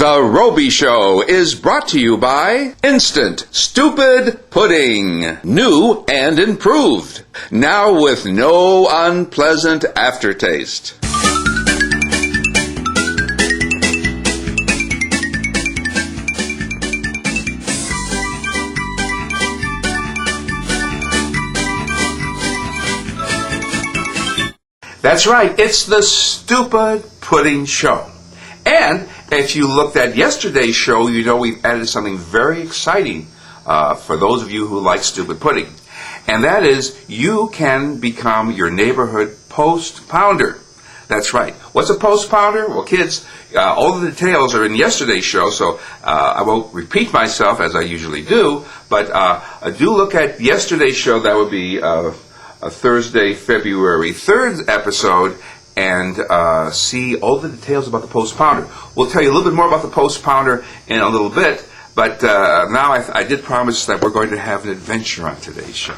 The Rowby Show is brought to you by Instant Stupid Pudding. New and improved. Now with no unpleasant aftertaste. That's right, it's the Stupid Pudding Show. And if you looked at yesterday's show, you know we've added something very exciting for those of you who like stupid pudding. And that is, you can become your neighborhood post pounder. That's right. What's a post pounder? Well, kids, all the details are in yesterday's show, so I won't repeat myself as I usually do, but do look at yesterday's show. That would be a Thursday, February 3rd episode, and see all the details about the post pounder. We'll tell you a little bit more about the post pounder in a little bit, but now I did promise that we're going to have an adventure on today's show.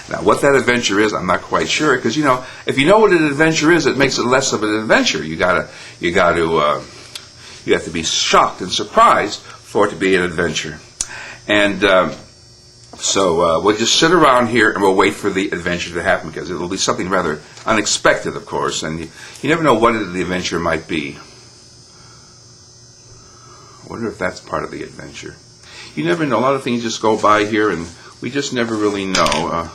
Now, what that adventure is, I'm not quite sure, because if you know what an adventure is, it makes it less of an adventure. You have to be shocked and surprised for it to be an adventure. And so we'll just sit around here and we'll wait for the adventure to happen, because it will be something rather unexpected, of course, and you never know what the adventure might be. I wonder if that's part of the adventure. You never know. A lot of things just go by here, and we just never really know.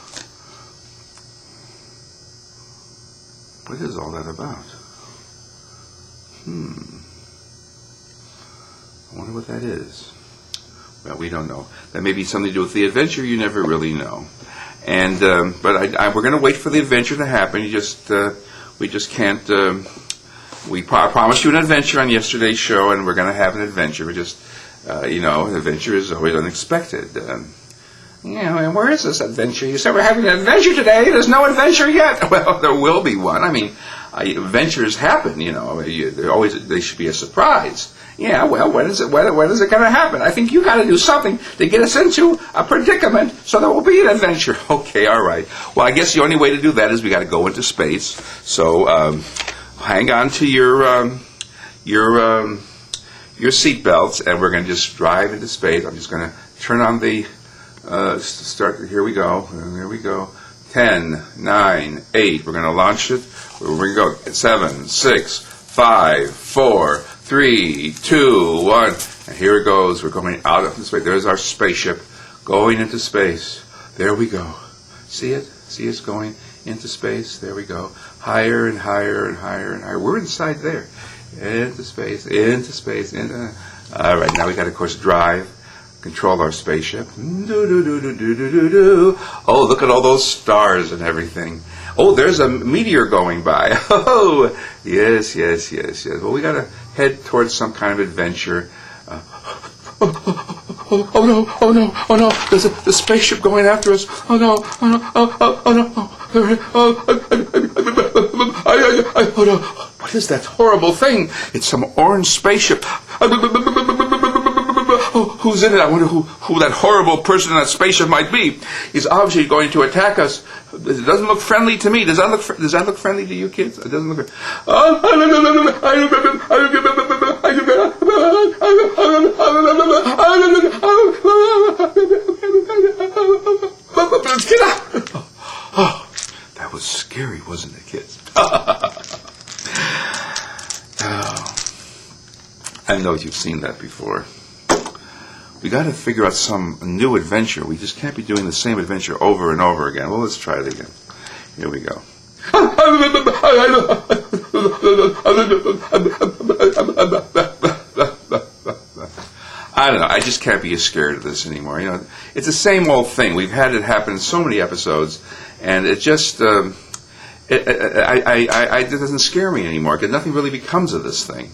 What is all that about? I wonder what that is. Well, we don't know. That may be something to do with the adventure. You never really know. And but we're going to wait for the adventure to happen. We just can't. We promised you an adventure on yesterday's show, and we're going to have an adventure. We just, an adventure is always unexpected. And where is this adventure? You said we're having an adventure today. There's no adventure yet. Well, there will be one. I mean, adventures happen. They should be a surprise. Yeah, well, when is it going to happen? I think you got to do something to get us into a predicament so there will be an adventure. Okay, all right. Well, I guess the only way to do that is we got to go into space. So hang on to your seat belts, and we're going to just drive into space. I'm just going to turn on the start. Here we go. There we go. 10, 9, 8. We're going to launch it. We're going to go. 7, 6, 5, 4, 3, 2, 1. And here it goes. We're going out of space. There's our spaceship going into space. There we go. See it? See us going into space? There we go. Higher and higher and higher and higher. We're inside there. Into space. Into space. All right. Now we got to, of course, drive. Control our spaceship. Oh, look at all those stars and everything. Oh, there's a meteor going by. Oh, yes. Well, we got to head towards some kind of adventure. Oh no. There's the spaceship going after us. Oh no. What is that horrible thing? It's some orange spaceship. Oh, who's in it? I wonder who that horrible person in that spaceship might be. He's obviously going to attack us. It doesn't look friendly to me. Does that look friendly to you kids? It doesn't look. Let's get out. Oh, that was scary, wasn't it, kids? I know you've seen that before. We got to figure out some new adventure. We just can't be doing the same adventure over and over again. Well, let's try it again. Here we go. I don't know. I just can't be as scared of this anymore. It's the same old thing. We've had it happen in so many episodes, and it just it doesn't scare me anymore, because nothing really becomes of this thing.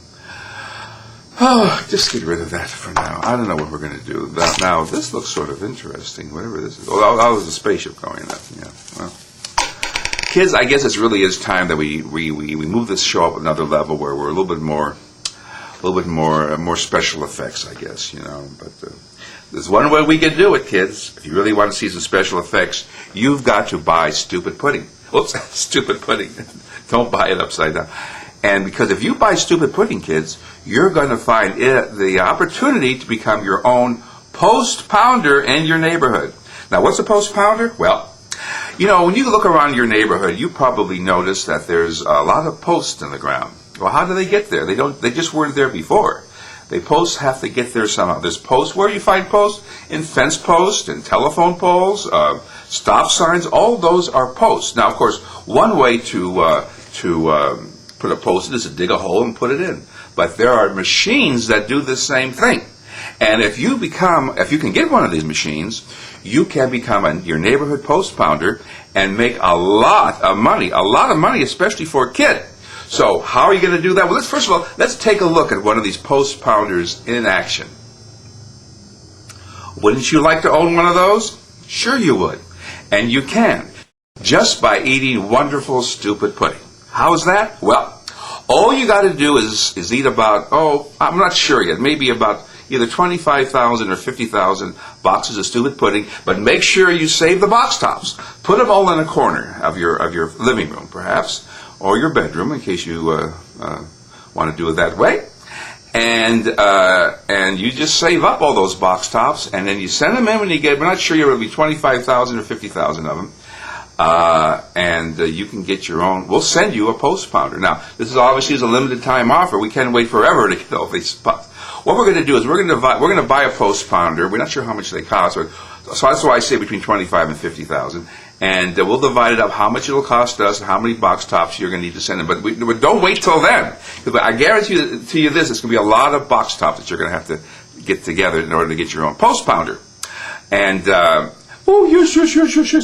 Oh, just get rid of that for now. I don't know what we're going to do. Now, this looks sort of interesting, whatever this is. Oh, that was a spaceship going up. Yeah, well. Kids, I guess it really is time that we move this show up another level where we're a little bit more special effects, I guess, But there's one way we can do it, kids. If you really want to see some special effects, you've got to buy stupid pudding. Oops, stupid pudding. Don't buy it upside down. And because if you buy Stupid Pudding, kids, you're going to find the opportunity to become your own post pounder in your neighborhood. Now, what's a post pounder? Well, you know, when you look around your neighborhood, you probably notice that there's a lot of posts in the ground. Well, how do they get there? They just weren't there before. Posts have to get there somehow. There's posts. Where do you find posts? In fence posts, in telephone poles, stop signs. All those are posts. Now, of course, one way to put a post in is to dig a hole and put it in. But there are machines that do the same thing. And if you can get one of these machines, you can become your neighborhood post pounder and make a lot of money, especially for a kid. So how are you going to do that? Well, first of all, let's take a look at one of these post pounders in action. Wouldn't you like to own one of those? Sure you would. And you can, just by eating wonderful Stupid Pudding. How's that? Well, all you got to do is eat about, I'm not sure yet, maybe about either 25,000 or 50,000 boxes of Stupid Pudding, but make sure you save the box tops. Put them all in a corner of your living room, perhaps, or your bedroom, in case you want to do it that way. And you just save up all those box tops, and then you send them in when you get. We're not sure you're going to be 25,000 or 50,000 of them. And you can get your own. We'll send you a post pounder. Now, this is obviously a limited time offer. We can't wait forever to get all these spots. What we're going to do is we're going to buy a post pounder. We're not sure how much they cost, so that's why I say between 25 and 50,000. And we'll divide it up how much it'll cost us, how many box tops you're going to need to send in. But don't wait till then, because I guarantee you this: it's going to be a lot of box tops that you're going to have to get together in order to get your own post pounder. And yes,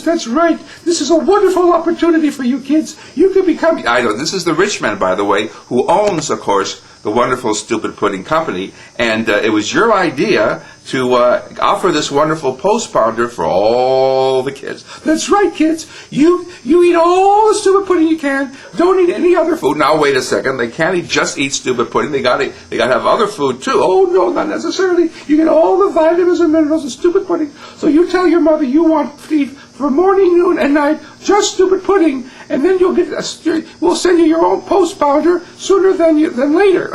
that's right. This is a wonderful opportunity for you kids. You can become. I know this is the rich man, by the way, who owns, of course, the wonderful Stupid Pudding Company, and it was your idea to offer this wonderful post pounder for all the kids. That's right, kids. You eat all the Stupid Pudding you can. Don't eat any other food. Now wait a second. They can't just eat Stupid Pudding. They got to have other food too. Oh no, not necessarily. You get all the vitamins and minerals of Stupid Pudding. So you tell your mother you want to eat for morning, noon, and night just Stupid Pudding, and then we'll send you your own post pounder sooner than later.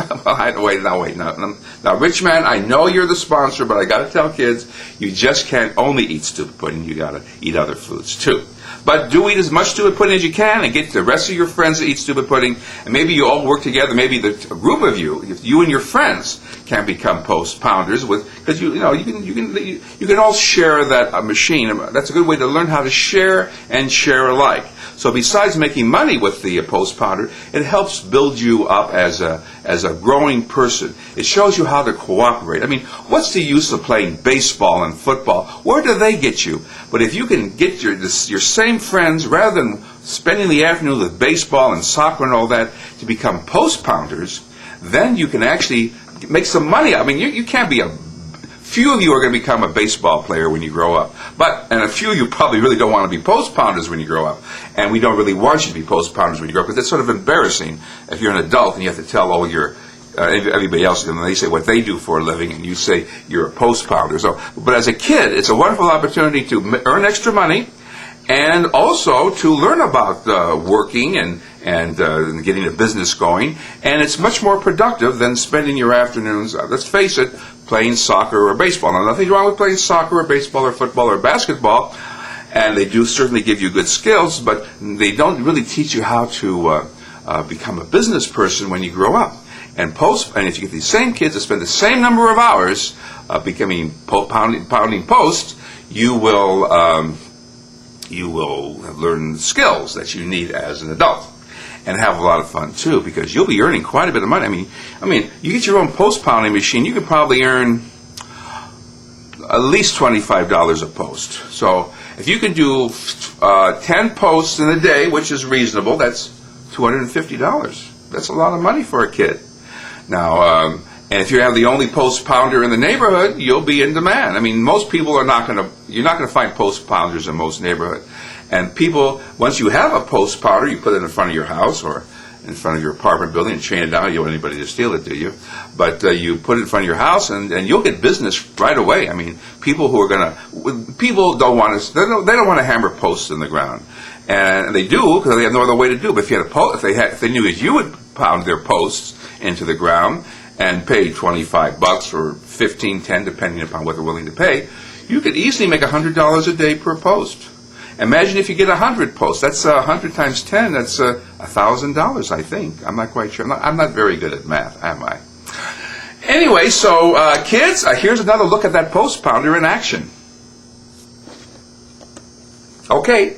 Now, rich man, I know you're the sponsor, but I got to tell kids, you just can't only eat Stupid Pudding. You got to eat other foods too. But do eat as much Stupid Pudding as you can, and get the rest of your friends to eat Stupid Pudding. And maybe you all work together. Maybe a group of you, if you and your friends, can become post pounders because you can all share that machine. That's a good way to learn how to share and share alike. So besides making money with the post pounder, it helps build you up as a growing person. It shows you how to cooperate. I mean, what's the use of playing baseball and football? Where do they get you? But if you can get your same friends, rather than spending the afternoon with baseball and soccer and all that, to become post pounders, then you can actually make some money. I mean, you can't be few of you are going to become a baseball player when you grow up. And a few of you probably really don't want to be post pounders when you grow up. And we don't really want you to be post pounders when you grow up, because it's sort of embarrassing if you're an adult and you have to tell all everybody else, and they say what they do for a living, and you say you're a post pounder. But as a kid, it's a wonderful opportunity to earn extra money, and also to learn about working and getting a business going. And it's much more productive than spending your afternoons, let's face it, playing soccer or baseball. Now, nothing wrong with playing soccer or baseball or football or basketball, and they do certainly give you good skills, but they don't really teach you how to become a business person when you grow up. And if you get these same kids to spend the same number of hours becoming pounding posts, you will learn skills that you need as an adult, and have a lot of fun too, because you'll be earning quite a bit of money. I mean, you get your own post pounding machine, you could probably earn at least $25 a post. So if you can do 10 posts in a day, which is reasonable, that's $250. That's a lot of money for a kid. Now, and if you have the only post pounder in the neighborhood, you'll be in demand. I mean, most people you're not going to find post pounders in most neighborhoods. And people, once you have a post pounder, you put it in front of your house or in front of your apartment building and chain it down. You don't want anybody to steal it, do you? But you put it in front of your house, and you'll get business right away. I mean, people don't want to hammer posts in the ground, and they do because they have no other way to do it. But if they knew that you would pound their posts into the ground and pay $25 or $15, $10, depending upon what they're willing to pay, you could easily make $100 a day per post. Imagine if you get 100 posts. That's 100 times 10. That's $1,000, I think. I'm not quite sure. I'm not very good at math, am I? Anyway, so kids, here's another look at that post pounder in action. Okay,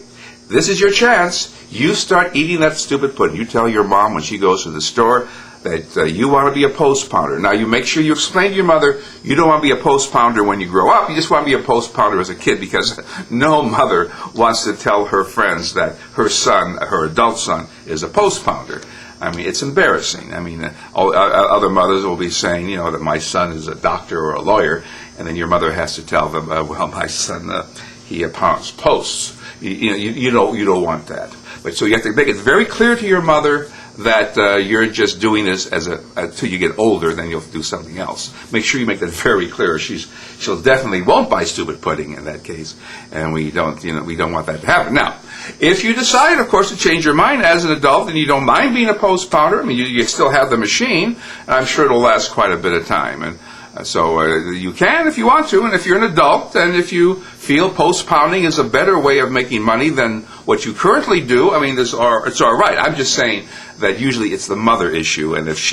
this is your chance. You start eating that stupid pudding. You tell your mom when she goes to the store that you want to be a post pounder. Now, you make sure you explain to your mother you don't want to be a post pounder when you grow up. You just want to be a post pounder as a kid, because no mother wants to tell her friends that her son, her adult son, is a post pounder. I mean, it's embarrassing. I mean, other mothers will be saying, that my son is a doctor or a lawyer, and then your mother has to tell them, well, my son, he pounds posts. You don't want that. But so you have to make it very clear to your mother that you're just doing this until you get older, then you'll do something else. Make sure you make that very clear. She'll definitely won't buy stupid pudding in that case, and we don't want that to happen. Now, if you decide, of course, to change your mind as an adult and you don't mind being a post pounder, I mean, you still have the machine, and I'm sure it'll last quite a bit of time. And so you can if you want to, and if you're an adult and if you feel post pounding is a better way of making money than what you currently do, I mean, it's all right. I'm just saying that usually it's the mother issue, and if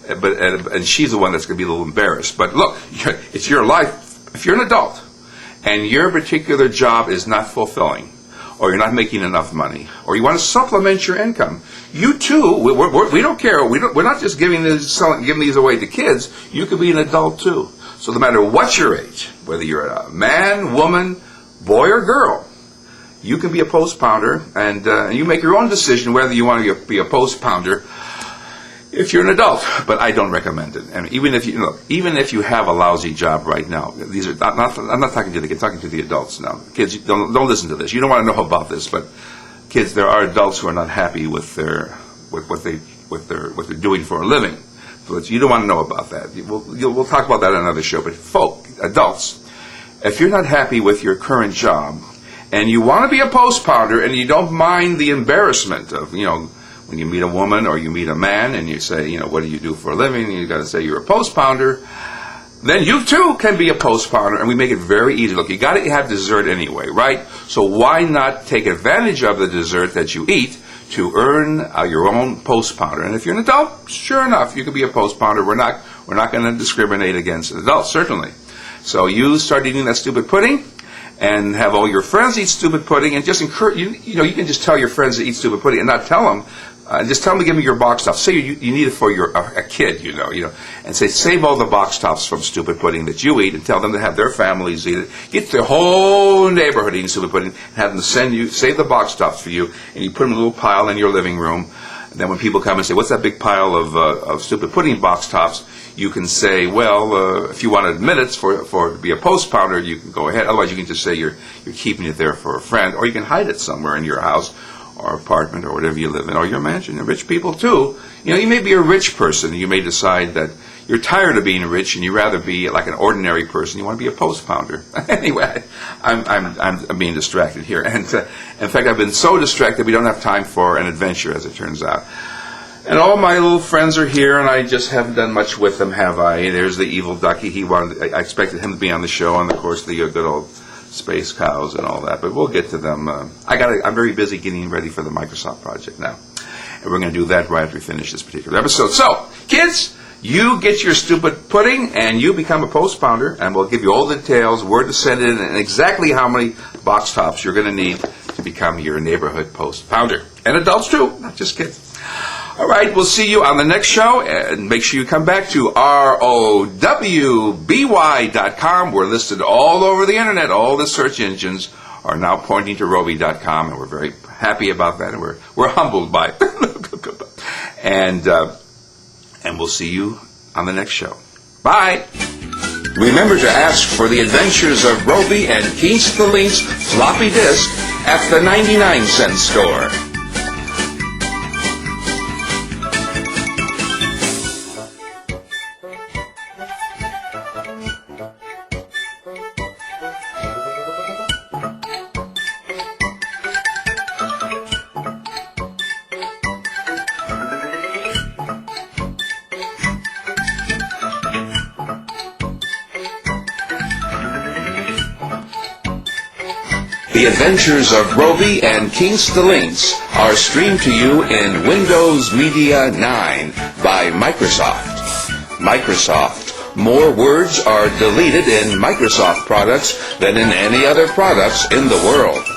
and she's the one that's going to be a little embarrassed. But look, it's your life. If you're an adult and your particular job is not fulfilling, or you're not making enough money, or you want to supplement your income, you too, we don't care. We're not just giving these away to kids. You could be an adult too. So no matter what your age, whether you're a man, woman, boy, or girl, you can be a post pounder, and you make your own decision whether you want to be a post pounder if you're an adult. But I don't recommend it. And even if you have a lousy job right now, I'm not talking to the kids, I'm talking to the adults now. Kids, don't listen to this. You don't want to know about this, but kids, there are adults who are not happy with what they're doing for a living. So you don't want to know about that. We'll talk about that on another show. But adults, if you're not happy with your current job, and you want to be a post pounder, and you don't mind the embarrassment of, when you meet a woman or you meet a man and you say, what do you do for a living? And you got to say you're a post pounder. Then you too can be a post pounder, and we make it very easy. Look, you got to have dessert anyway, right? So why not take advantage of the dessert that you eat to earn your own post pounder? And if you're an adult, sure enough, you can be a post pounder. We're not going to discriminate against adults, certainly. So you start eating that stupid pudding, and have all your friends eat stupid pudding, and just encourage, you can just tell your friends to eat stupid pudding and not tell them, just tell them to give me your box tops. Say you need it for a kid, and say, save all the box tops from stupid pudding that you eat, and tell them to have their families eat it. Get the whole neighborhood eating stupid pudding, and have them save the box tops for you, and you put them in a little pile in your living room. And then when people come and say, what's that big pile of stupid pudding box tops? You can say, well, if you wanted minutes for to be a post pounder, you can go ahead. Otherwise, you can just say you're keeping it there for a friend, or you can hide it somewhere in your house or apartment or whatever you live in, or your mansion. And rich people too. You may be a rich person. You may decide that you're tired of being rich and you rather be like an ordinary person. You want to be a post pounder. Anyway, I'm being distracted here, and in fact, I've been so distracted we don't have time for an adventure, as it turns out. And all my little friends are here, and I just haven't done much with them, have I? There's the evil ducky. I expected him to be on the show, and of course the good old space cows and all that. But we'll get to them. I'm very busy getting ready for the Microsoft project now, and we're going to do that right after we finish this particular episode. So, kids, you get your stupid pudding, and you become a post pounder, and we'll give you all the details, where to send it, and exactly how many box tops you're going to need to become your neighborhood post pounder. And adults too, not just kids. All right, we'll see you on the next show, and make sure you come back to ROWBY.com. We're listed all over the internet. All the search engines are now pointing to Rowby.com, and we're very happy about that, and we're humbled by it. And we'll see you on the next show. Bye. Remember to ask for the adventures of Rowby and Keats the Lynx floppy disk at the 99-cent store. The Adventures of Rowby and King Stallinks are streamed to you in Windows Media 9 by Microsoft. Microsoft. More words are deleted in Microsoft products than in any other products in the world.